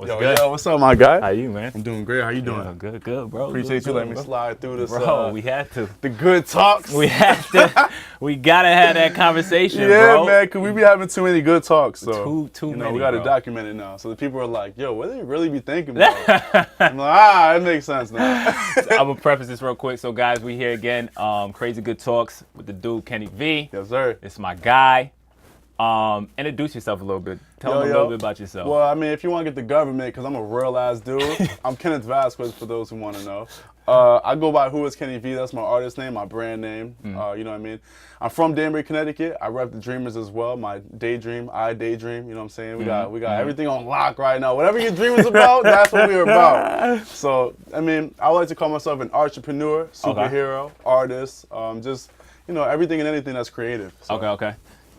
What's good? Yo, what's up, my guy? How you, man? I'm doing great. How you doing? Yeah, good, bro. Appreciate good, you letting me bro. slide through this. Bro, we had to. The good talks. We have to. We gotta have that conversation, yeah, bro. man, because we be having too many good talks. So, too many, many, we got to bro. document it now. So the people are like, yo, what do they really be thinking about? I'm like, it makes sense now. I'm gonna preface this real quick. So, guys, we here again. Crazy Good Talks with the dude, Kenny V. Yes, sir. It's my guy. Introduce yourself a little bit. Tell them a little bit about yourself. Well, I mean, if you want to get the government, because I'm a real ass dude, I'm Kenneth Vasquez for those who want to know. I go by Who is Kenny V. That's my artist name, my brand name. You know what I mean? I'm from Danbury, Connecticut. I rep the Dreamers as well. My daydream, I daydream. You know what I'm saying? We got everything on lock right now. Whatever your dream is about, that's what we're about. So, I mean, I like to call myself an entrepreneur, superhero, artist, just, you know, everything and anything that's creative. So. Okay.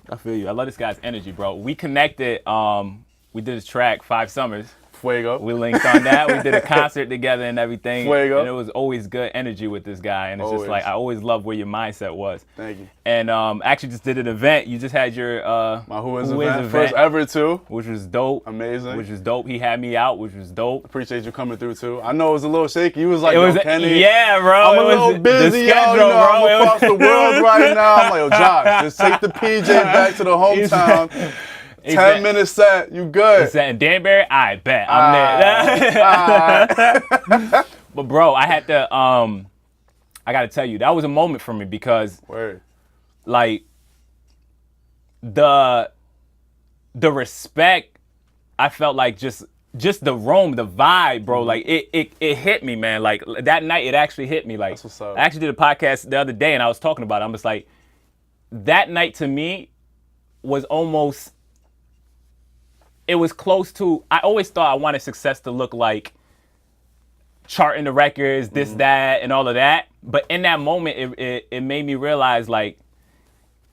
I feel you. I love this guy's energy, bro. We connected. We did this track 5 summers. Fuego. We linked on that. We did a concert together and everything. Fuego. And it was always good energy with this guy. And it's just like, I always loved where your mindset was. Thank you. And actually just did an event. You just had your my Who is event. First ever too. Which was dope. Amazing. Which was dope. He had me out, which was dope. Appreciate you coming through too. I know it was a little shaky. You was like, Kenny. Yeah, bro. I'm a little busy, yo. You know, I'm across the world right now. I'm like, yo, Josh, just take the PJ back to the hometown. 10-minute set, you good. Set in Danbury? I bet. I'm there. But bro, I had to I gotta tell you, that was a moment for me because like the respect, I felt like just the room, the vibe, bro, like it hit me, man. Like that night it actually hit me. Like that's what's up. I actually did a podcast the other day and I was talking about it. I'm just like, that night to me was almost, it was close to, I always thought I wanted success to look like charting the records, this, that, and all of that. But in that moment, it made me realize, like,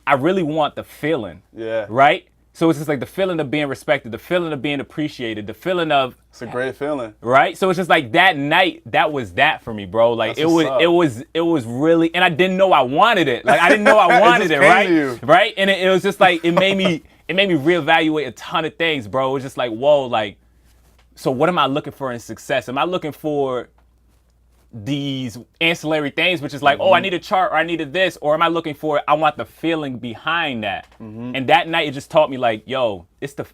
I really want the feeling. Yeah. Right? So it's just like the feeling of being respected, the feeling of being appreciated, the feeling of... It's a great feeling. Right? So it's just like that night, that was that for me, bro. Like it was really, and I didn't know I wanted it. Like I didn't know I wanted it, right? Right? And it was just like, it made me reevaluate a ton of things, bro. It was just like, whoa, like, so what am I looking for in success? Am I looking for these ancillary things, which is like, oh, I need a chart or I needed this, or am I looking for, I want the feeling behind that. And that night it just taught me like, yo,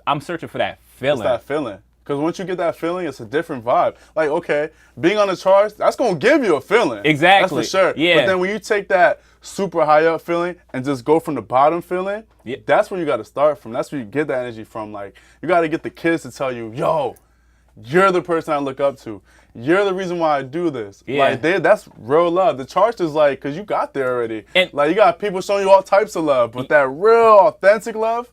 I'm searching for that feeling. It's that feeling. Because once you get that feeling, it's a different vibe. Like, okay, being on the charts, that's going to give you a feeling. Exactly. That's for sure. Yeah. But then when you take that super high up feeling and just go from the bottom feeling, that's where you got to start from. That's where you get that energy from. Like, you got to get the kids to tell you, yo, you're the person I look up to. You're the reason why I do this. Yeah. Like, that's real love. The charts is like, because you got there already. And like, you got people showing you all types of love. But that real, authentic love,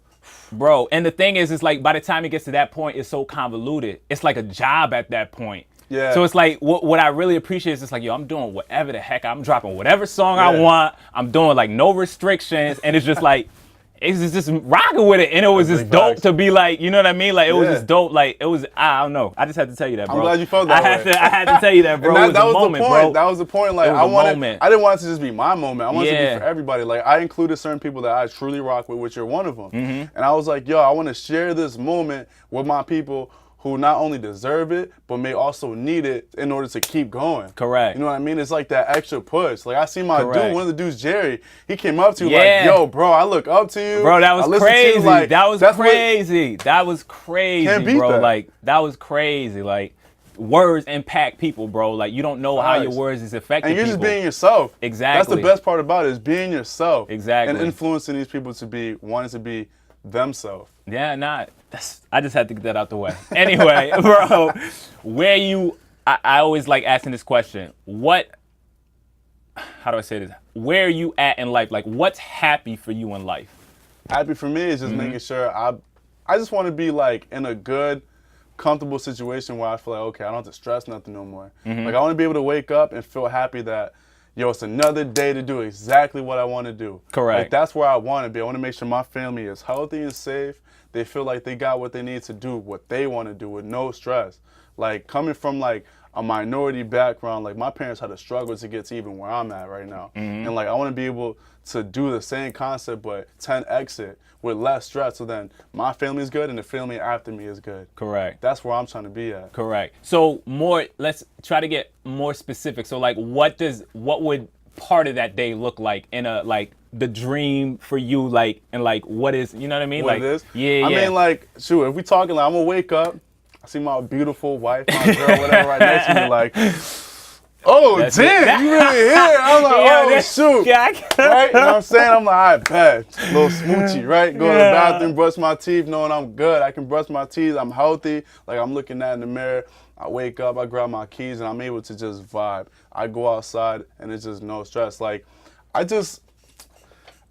bro, and the thing is, it's like by the time it gets to that point, it's so convoluted. It's like a job at that point. Yeah. So it's like, what I really appreciate is it's like, yo, I'm doing whatever the heck. I'm dropping whatever song I want. I'm doing like no restrictions. And it's just like, it's just rocking with it. And it was just dope to be like, you know what I mean? Like, it was just dope. Like, it was, I don't know. I just had to tell you that, bro. I'm glad you felt that way. I had to tell you that, bro. That was moment, the point. bro. That was the point. Like, I didn't want it to just be my moment. I wanted it to be for everybody. Like, I included certain people that I truly rock with, which you're one of them. And I was like, yo, I want to share this moment with my people who not only deserve it, but may also need it in order to keep going. Correct. You know what I mean? It's like that extra push. Like, I see my dude, one of the dudes, Jerry, he came up to you like, yo, bro, I look up to you. Bro, that was crazy. Like, that was crazy. That was crazy, can't beat bro. that. Like, that was crazy. Like, words impact people, bro. Like, you don't know how your words is affecting people. And you're just being yourself. Exactly. That's the best part about it, is being yourself. Exactly. And influencing these people to be, wanting to be themselves. Yeah, I just had to get that out the way. Anyway, bro, I always like asking this question. How do I say this? Where are you at in life? Like, what's happy for you in life? Happy for me is just making sure I just want to be like in a good, comfortable situation where I feel like, okay, I don't have to stress nothing no more. Like, I want to be able to wake up and feel happy that, yo, it's another day to do exactly what I want to do. Correct. Like, that's where I want to be. I want to make sure my family is healthy and safe. They feel like they got what they need to do, what they want to do with no stress. Like, coming from like a minority background. Like my parents had to struggle to get to even where I'm at right now. And like I want to be able to do the same concept but 10x it with less stress, so then my family is good and the family after me is good. Correct. That's where I'm trying to be at. Correct. So let's try to get more specific. So like what would part of that day look like in a like the dream for you, like, and like what is, you know what I mean? What like it is? Yeah. I mean, like, shoot, if we talking, like, I'm gonna wake up, I see my beautiful wife, my girl, whatever, right next to me, like, oh, That's damn, you really here? I'm like, oh, shoot. Right? You know what I'm saying? I'm like, I bet. Little smoochy, right? Go to the bathroom, brush my teeth, knowing I'm good. I can brush my teeth, I'm healthy. Like, I'm looking at in the mirror. I wake up, I grab my keys, and I'm able to just vibe. I go outside, and it's just no stress. Like, I just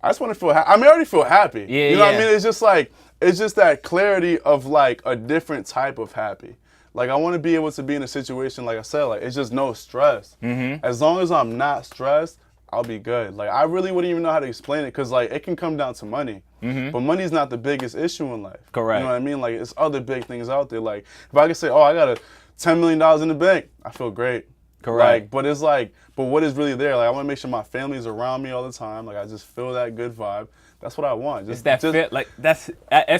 want to feel happy. I mean, I already feel happy. Yeah, you know what I mean? It's just like, it's just that clarity of like a different type of happy. Like I want to be able to be in a situation, like I said, like it's just no stress. As long as I'm not stressed, I'll be good. Like I really wouldn't even know how to explain it, because like it can come down to money. But money's not the biggest issue in life. Correct. You know what I mean? Like it's other big things out there. Like if I could say, oh, I got $10 million in the bank, I feel great. Correct. Like, but it's like, but what is really there? Like I want to make sure my family's around me all the time. Like I just feel that good vibe. That's what I want. It's that feel, like that's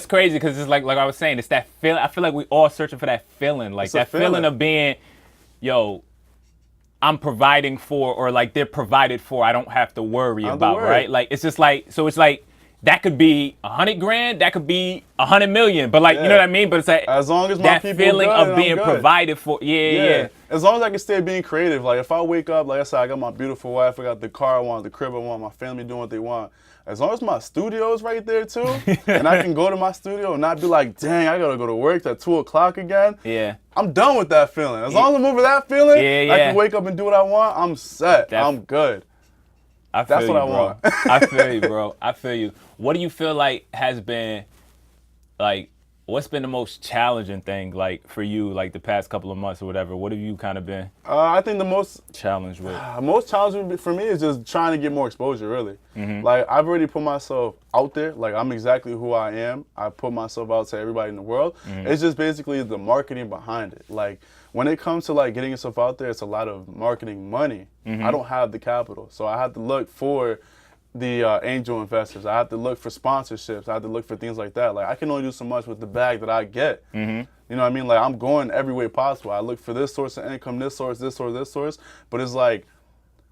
crazy, because it's like I was saying, it's that feel. I feel like we all searching for that feeling, like that feeling of being, yo, I'm providing for, or like they're provided for. I don't have to worry about, right? Like it's just like, so it's like that could be $100,000, that could be 100 million, but like you know what I mean. But it's like as long as my that people feeling good, of being provided for. Yeah. As long as I can stay being creative. Like if I wake up, like I said, I got my beautiful wife, I got the car I want, the crib I want, my family doing what they want. As long as my studio's right there too, and I can go to my studio and not be like, dang, I gotta go to work at 2 o'clock again. Yeah. I'm done with that feeling. As long as I'm over that feeling, I can wake up and do what I want. I'm set. I'm good. That's what I want. I feel you, bro. I feel you. What do you feel like has been, like, what's been the most challenging thing, like, for you, like, the past couple of months or whatever? What have you kind of been I think the most challenged with? Most challenging for me is just trying to get more exposure, really. Like, I've already put myself out there. Like, I'm exactly who I am. I put myself out to everybody in the world. It's just basically the marketing behind it. Like, when it comes to, like, getting yourself out there, it's a lot of marketing money. I don't have the capital, so I have to look for the angel investors. I have to look for sponsorships. I have to look for things like that. Like I can only do so much with the bag that I get. You know what I mean? Like I'm going every way possible. I look for this source of income, this source, this source, this source. But it's like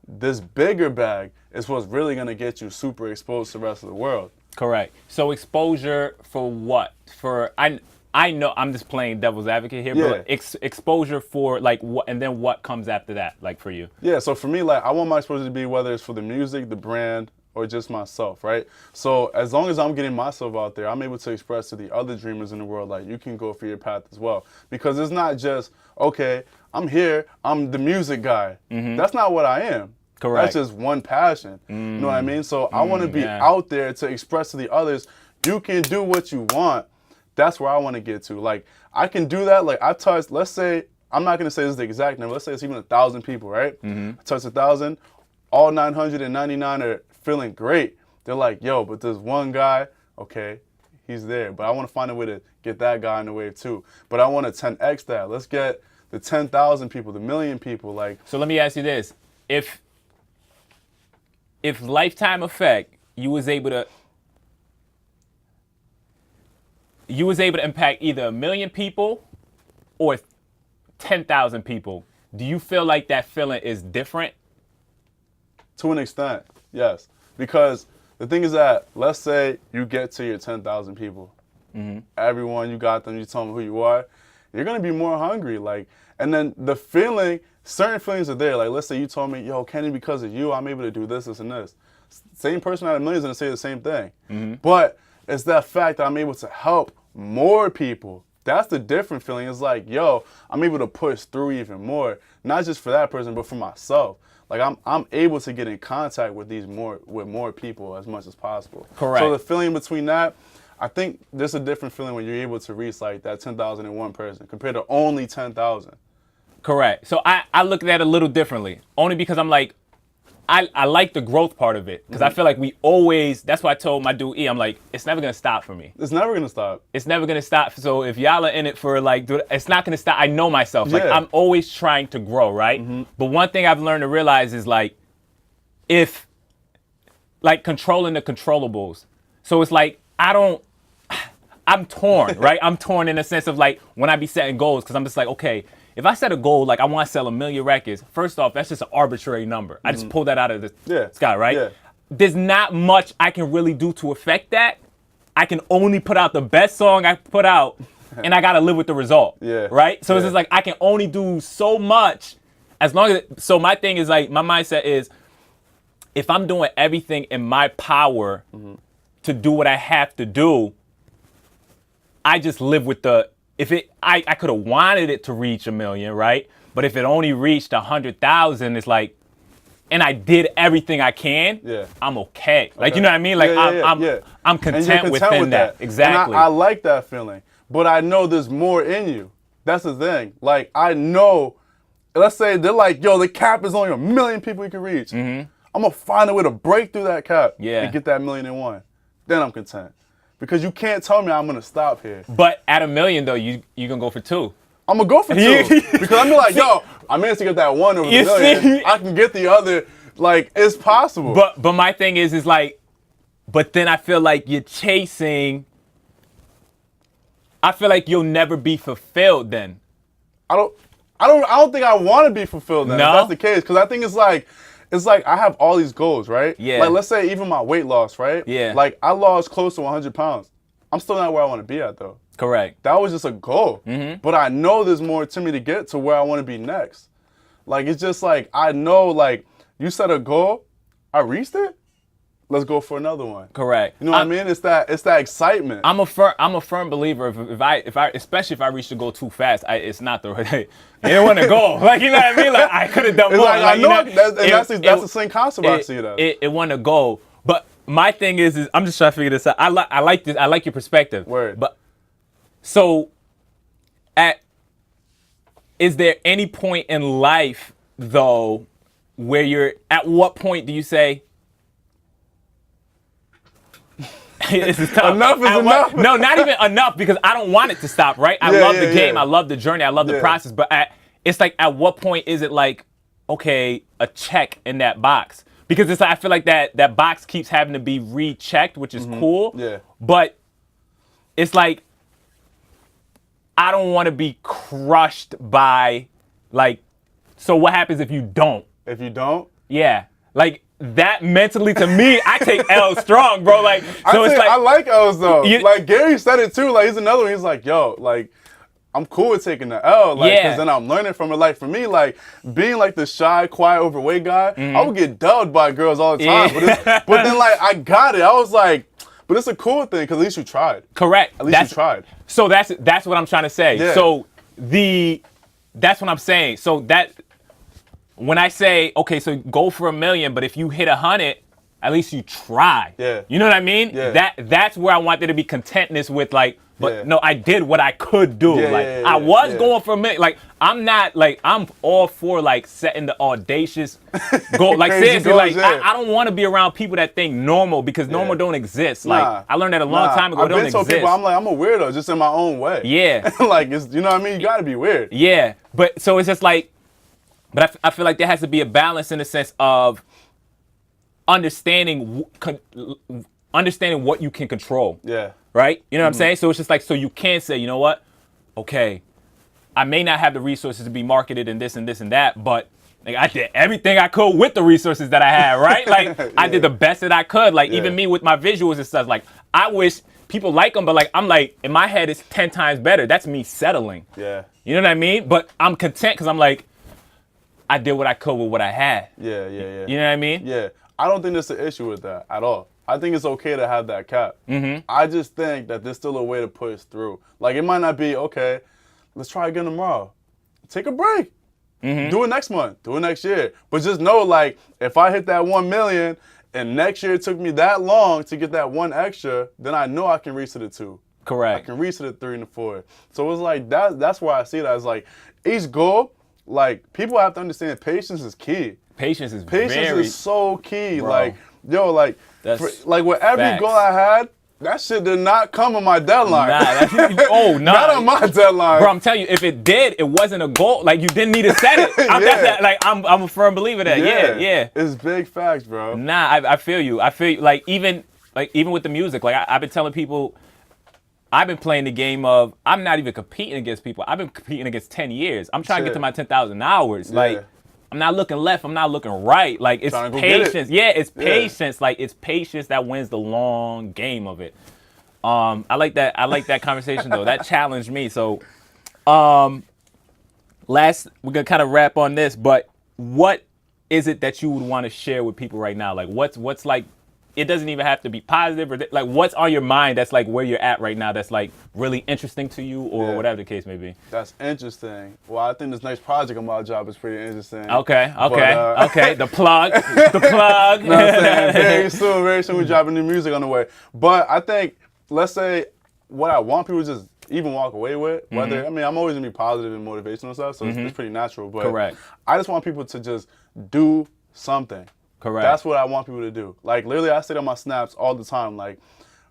this bigger bag is what's really gonna get you super exposed to the rest of the world. Correct. So exposure for what? For I know I'm just playing devil's advocate here, but exposure for like what, and then what comes after that, like for you? Yeah. So for me, like I want my exposure to be whether it's for the music, the brand, or just myself, right? So as long as I'm getting myself out there, I'm able to express to the other dreamers in the world, like you can go for your path as well. Because it's not just, okay, I'm here, I'm the music guy. That's not what I am. Correct. That's just one passion. You know what I mean? So I want to be out there to express to the others, you can do what you want. That's where I want to get to. Like I can do that. Like I touched, let's say, I'm not going to say this is the exact number, let's say it's even 1,000 people, right? I touched 1,000, all 999 are feeling great. They're like, yo, but there's one guy, okay, he's there. But I want to find a way to get that guy in the wave too. But I want to 10x that. Let's get the 10,000 people, the million people. Like, so let me ask you this. If Lifetime Effect, you was able to impact either 1 million people or 10,000 people, do you feel like that feeling is different? To an extent, yes. Because the thing is that, let's say you get to your 10,000 people. Everyone, you got them, you tell them who you are. You're going to be more hungry. Like, and then the feeling, certain feelings are there. Like, let's say you told me, yo, Kenny, because of you, I'm able to do this, this, and this. Same person out of millions is going to say the same thing. But it's that fact that I'm able to help more people. That's the different feeling. It's like, yo, I'm able to push through even more. Not just for that person, but for myself. Like I'm able to get in contact with more people as much as possible. Correct. So the feeling between that, I think there's a different feeling when you're able to reach like that 10,001 person compared to only 10,000. Correct. So I look at that a little differently, only because I'm like, I like the growth part of it because I feel like we always. That's why I told my dude E, I'm like, it's never gonna stop for me. It's never gonna stop. It's never gonna stop. So if y'all are in it for like, it's not gonna stop. I know myself. Like I'm always trying to grow, right? But one thing I've learned to realize is like, if like controlling the controllables. So it's like I'm torn, right? I'm torn in the sense of like when I be setting goals because I'm just like, okay. If I set a goal, like I want to sell 1 million records, first off, that's just an arbitrary number. I just pulled that out of the sky, right? Yeah. There's not much I can really do to affect that. I can only put out the best song I put out, and I got to live with the result, right? So it's just like I can only do so much as long as, so my thing is like, my mindset is, if I'm doing everything in my power to do what I have to do, I just live with the, I could have wanted it to reach 1 million, right? But if it only reached 100,000, it's like, and I did everything I can, I'm okay. Like, you know what I mean? Like, I'm content within that. Exactly. And I like that feeling. But I know there's more in you. That's the thing. Like, I know, let's say they're like, yo, the cap is only 1 million people you can reach. I'm going to find a way to break through that cap and get that 1,000,001. Then I'm content. Because you can't tell me I'm going to stop here. But at 1 million, though, you going to go for 2. I'm going to go for 2. Because I'm like, yo, I managed to get that 1 over the million. I can get the other. Like, it's possible. But my thing is like, but then I feel like you're chasing. I feel like you'll never be fulfilled then. I don't think I want to be fulfilled then. No? If that's the case. Because I think it's like I have all these goals, right? Yeah. Like, let's say even my weight loss, right? Yeah. Like, I lost close to 100 pounds. I'm still not where I want to be at, though. Correct. That was just a goal. But I know there's more to me to get to where I want to be next. Like, it's just like, I know, like, you set a goal, I reached it, let's go for another one. Correct. You know what I mean? It's that excitement. I'm a firm believer. If I especially if I reach the goal too fast, it's not the right. You don't want to go. Like, you know what I mean? Like, I could have done more. Like, I know, that's the same concept I see that. It want to go, but my thing is I'm just trying to figure this out. I like this. I like your perspective. Word. But so, is there any point in life though where at what point do you say? This is tough. Enough is enough. No, not even enough, because I don't want it to stop, right? I love the game. I love the journey. I love the process. But it's like, at what point is it like, okay, a check in that box? Because it's like, I feel like that box keeps having to be rechecked, which is cool. Yeah. But it's like, I don't want to be crushed by, like, so what happens if you don't? If you don't? Yeah. Like, that mentally, to me, I take L strong, bro. Like, so it's like, I like L's though. Like, Gary said it too. Like, he's another one. He's like, yo, like, I'm cool with taking the L. Like, because then I'm learning from it. Like, for me, like, being like the shy, quiet, overweight guy, I would get dubbed by girls all the time. But then, like, I got it. I was like, but it's a cool thing because at least you tried. Correct. At least you tried. So that's what I'm trying to say. Yeah. So that's what I'm saying. So that. When I say, okay, so go for 1 million, but if you hit 100, at least you try. Yeah. You know what I mean? Yeah. That's where I want there to be contentness with, like, but no, I did what I could do. I was going for 1 million. Like, I'm not, like, I'm all for, like, setting the audacious goal. Like, seriously, goals, like, I don't want to be around people that think normal, because normal don't exist. Like, I learned that a long time ago. It don't exist. People, I'm like, I'm a weirdo just in my own way. Yeah. Like, you know what I mean? You got to be weird. Yeah. But, so it's just like, but I feel like there has to be a balance in the sense of understanding what you can control. Yeah. Right? You know what I'm saying? So it's just like, so you can say, you know what? Okay, I may not have the resources to be marketed and this and this and that, but like, I did everything I could with the resources that I had, right? Like, I did the best that I could. Like, even me with my visuals and stuff, like, I wish people like them, but like, I'm like, in my head, it's 10 times better. That's me settling. Yeah. You know what I mean? But I'm content because I'm like, I did what I could with what I had. Yeah. You know what I mean? Yeah. I don't think there's an issue with that at all. I think it's okay to have that cap. I just think that there's still a way to push through. Like, it might not be, okay, let's try again tomorrow. Take a break. Do it next month. Do it next year. But just know, like, if I hit that 1 million and next year it took me that long to get that 1 extra, then I know I can reach to the 2. Correct. I can reach to the 3 and the 4. So it's like, that's why I see that. It's like, each goal, like, people have to understand patience is key. Patience is so key. Bro, like, yo, like, like with every facts. goal I had, that shit did not come on my deadline. Not on my deadline. Bro, I'm telling you, if it did, it wasn't a goal. Like, you didn't need to set it. I'm a firm believer that. Yeah. It's big facts, bro. Nah, I feel you. Like even with the music, like I've been telling people, I've been playing the game of, I'm not even competing against people. I've been competing against 10 years. I'm trying to get to my 10,000 hours. Yeah. Like, I'm not looking left. I'm not looking right. Like, it's patience. It's patience. Like, it's patience that wins the long game of it. I like that conversation, though. That challenged me. So, we're going to kind of wrap on this, but what is it that you would want to share with people right now? Like, what's like, it doesn't even have to be positive, or like, what's on your mind that's like where you're at right now that's like really interesting to you, or whatever the case may be? That's interesting. Well, I think this next project on my job is pretty interesting. Okay. The plug. You know what I'm saying? Very soon we're dropping new music on the way. But I think, let's say, what I want people to just even walk away with, whether, I mean, I'm always gonna be positive and motivational stuff, so it's pretty natural, but I just want people to just do something. Correct. That's what I want people to do. Like, literally, I say on my snaps all the time, like,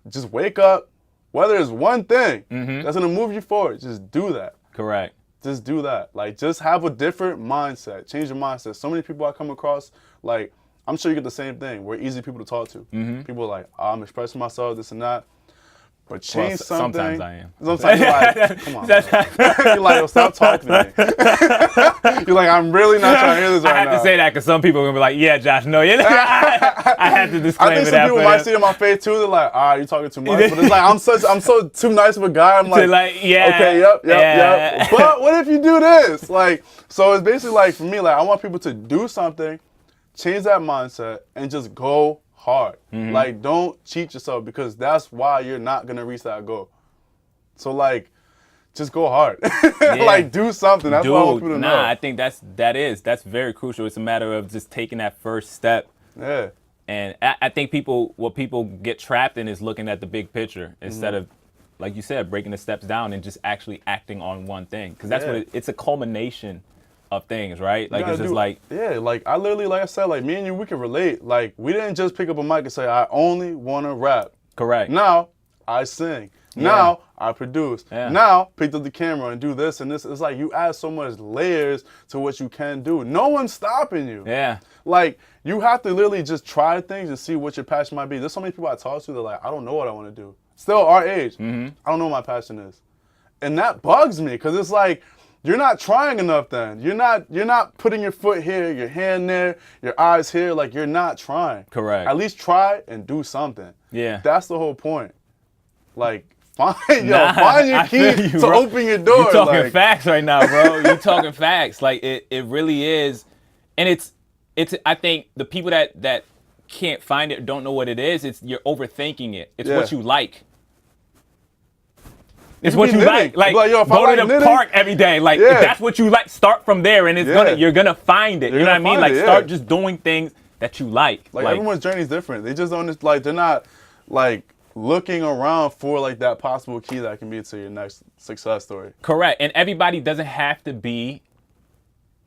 just wake up, whether it's one thing that's gonna move you forward, just do that. Correct. Just do that. Like, just have a different mindset. Change your mindset. So many people I come across, like, I'm sure you get the same thing. We're easy people to talk to. People are like, I'm expressing myself, this and that. But change something. Sometimes I am. Sometimes you're like, come on. You're like, yo, stop talking to me. You're like, I'm really not trying to hear this right now. I have to say that because some people are going to be like, yeah, Josh, no, you're not. I have to disclaim it. I think some people might see it in my face too. They're like, you're talking too much. But it's like, I'm so too nice of a guy. I'm like, okay, yep. But what if you do this? Like, so it's basically like, for me, like, I want people to do something, change that mindset, and just go hard. Like, don't cheat yourself, because that's why you're not gonna reach that goal. So, like, just go hard. Like, do something. That's what I want people to know. I think that's very crucial. It's a matter of just taking that first step. Yeah. And I think what people get trapped in is looking at the big picture instead of, like you said, breaking the steps down and just actually acting on one thing. Because that's what it's a culmination of things, right? Like, it's just like... Yeah, like, I literally, like I said, like, me and you, we can relate. Like, we didn't just pick up a mic and say, I only want to rap. Correct. Now, I sing. Now, I produce. Now, pick up the camera and do this and this. It's like, you add so much layers to what you can do. No one's stopping you. Yeah. Like, you have to literally just try things and see what your passion might be. There's so many people I talk to that are like, I don't know what I want to do. Still, our age, I don't know what my passion is. And that bugs me, because it's like, you're not trying enough then. You're not putting your foot here, your hand there, your eyes here. Like, you're not trying. Correct. At least try and do something. Yeah. That's the whole point. Like, find your key to open your door. You're talking facts right now, bro. You're talking facts. Like, it really is. And it's I think the people that can't find it, don't know what it is, you're overthinking it. It's what you like. It's what you like. Like, yo, go to the park every day. Like, if that's what you like, start from there, and you're gonna find it. You know what I mean? Like, start just doing things that you like. Like, everyone's journey is different. They just don't, like, they're not, like, looking around for, like, that possible key that can be to your next success story. Correct. And everybody doesn't have to be,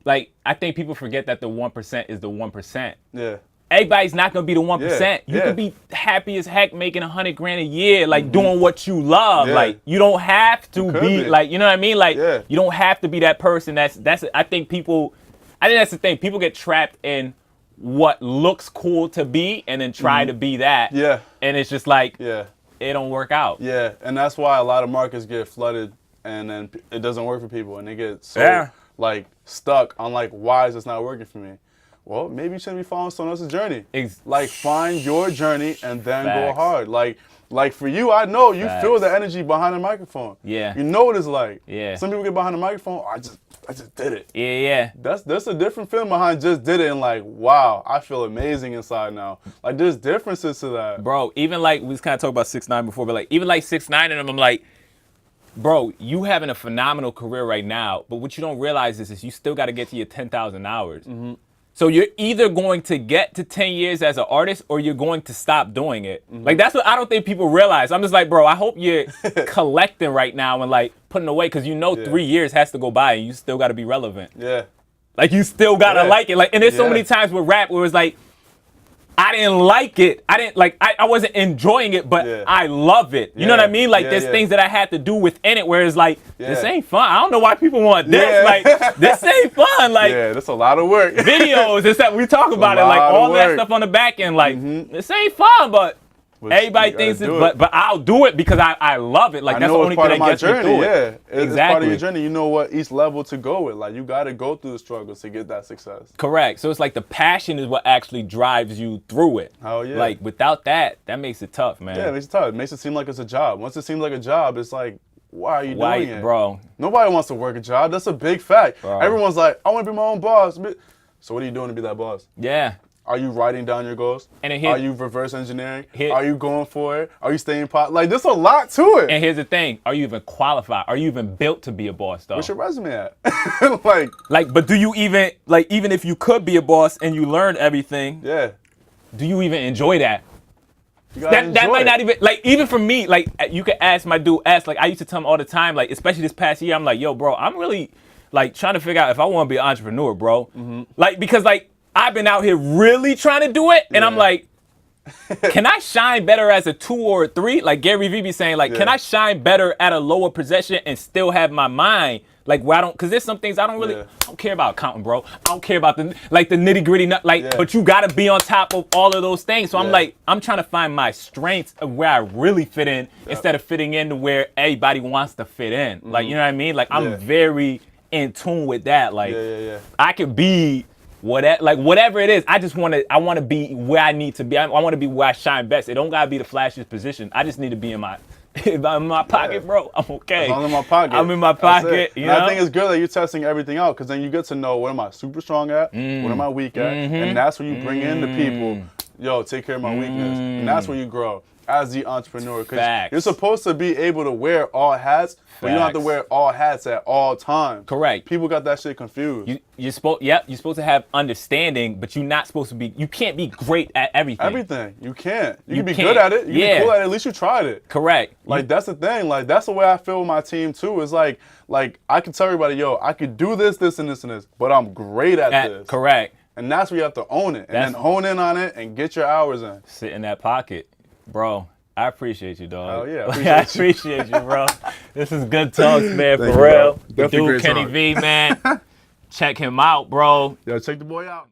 like, I think people forget that the 1% is the 1%. Yeah. Everybody's not gonna be the 1%. You could be happy as heck making $100,000 a year, like doing what you love. Like, you don't have to be like, you know what I mean? Like, you don't have to be that person. I think that's the thing. People get trapped in what looks cool to be, and then try to be that. Yeah. And it's just like, it don't work out. Yeah. And that's why a lot of markets get flooded, and then it doesn't work for people, and they get so like stuck on like, why is this not working for me? Well, maybe you shouldn't be following someone else's journey. Like, find your journey and then go hard. Like for you, I know you feel the energy behind the microphone. Yeah. You know what it's like. Yeah. Some people get behind the microphone, I just did it. Yeah. That's a different feeling behind just did it, and like, wow, I feel amazing inside now. Like, there's differences to that. Bro, even like, we was kind of talking about 6ix9ine before, but like, even like 6ix9ine and them, I'm like, bro, you having a phenomenal career right now, but what you don't realize is you still got to get to your 10,000 hours. So you're either going to get to 10 years as an artist, or you're going to stop doing it. Like, that's what I don't think people realize. I'm just like, bro, I hope you're collecting right now and like putting away, because 3 years has to go by and you still got to be relevant. Yeah. Like, you still gotta like it. Like, and there's so many times with rap where it's like, I didn't like it. I wasn't enjoying it, but I love it. You know what I mean? Like, there's things that I had to do within it where it's like, this ain't fun. I don't know why people want this. Like, this ain't fun. Like, that's a lot of work. Videos and stuff. We talk about it, like all that stuff on the back end. Like, this ain't fun, but everybody thinks it, but I'll do it because I love it. Like, that's the only thing that gets me through it. It's part of your journey. You know what each level to go with. Like, you got to go through the struggles to get that success. Correct. So it's like the passion is what actually drives you through it. Oh yeah. Like, without that makes it tough, man. Yeah, it makes it tough. It makes it seem like it's a job. Once it seems like a job, it's like, why are you doing it? Bro. Nobody wants to work a job. That's a big fact. Bro. Everyone's like, I want to be my own boss. So what are you doing to be that boss? Yeah. Are you writing down your goals? Are you reverse engineering? Are you going for it? Are you staying like, there's a lot to it. And here's the thing. Are you even qualified? Are you even built to be a boss, though? What's your resume at? But do you even, like, even if you could be a boss and you learned everything, do you even enjoy that? That might not even, like, even for me, like, you could ask my dude, like, I used to tell him all the time, like, especially this past year, I'm like, yo, bro, I'm really, like, trying to figure out if I want to be an entrepreneur, bro. Like, because, like, I've been out here really trying to do it, and I'm like, can I shine better as a 2 or a 3? Like Gary Vee be saying, like, can I shine better at a lower position and still have my mind, like, where I don't, because there's some things I don't really, I don't care about accounting, bro. I don't care about the nitty gritty, but you got to be on top of all of those things. So I'm like, I'm trying to find my strengths of where I really fit in instead of fitting into where everybody wants to fit in. Like, you know what I mean? Like, I'm very in tune with that. Like, I could be whatever it is, I want to be where I need to be. I want to be where I shine best. It don't gotta be the flashiest position. I just need to be in my pocket, bro. I'm okay. As long as I'm in my pocket. I'm in my pocket. You know? I think it's good that you're testing everything out, because then you get to know, what am I super strong at? What am I weak at? And that's when you bring in the people. Yo, take care of my weakness. And that's when you grow as the entrepreneur. Because you're supposed to be able to wear all hats, but you don't have to wear all hats at all times. Correct. People got that shit confused. You're supposed to have understanding, but you're not supposed to be, you can't be great at everything. Everything. You can't. You can be good at it. You can be cool at it. At least you tried it. Correct. Like, that's the thing. Like, that's the way I feel with my team, too. It's like I can tell everybody, yo, I could do this, this, and this, and this, but I'm great at this. Correct. And that's where you have to own it. And then hone in on it and get your hours in. Sit in that pocket. Bro, I appreciate you, dog. Oh, yeah. I appreciate you, bro. This is good talks, man, for real. The dude, Kenny V, man. Check him out, bro. Yo, check the boy out.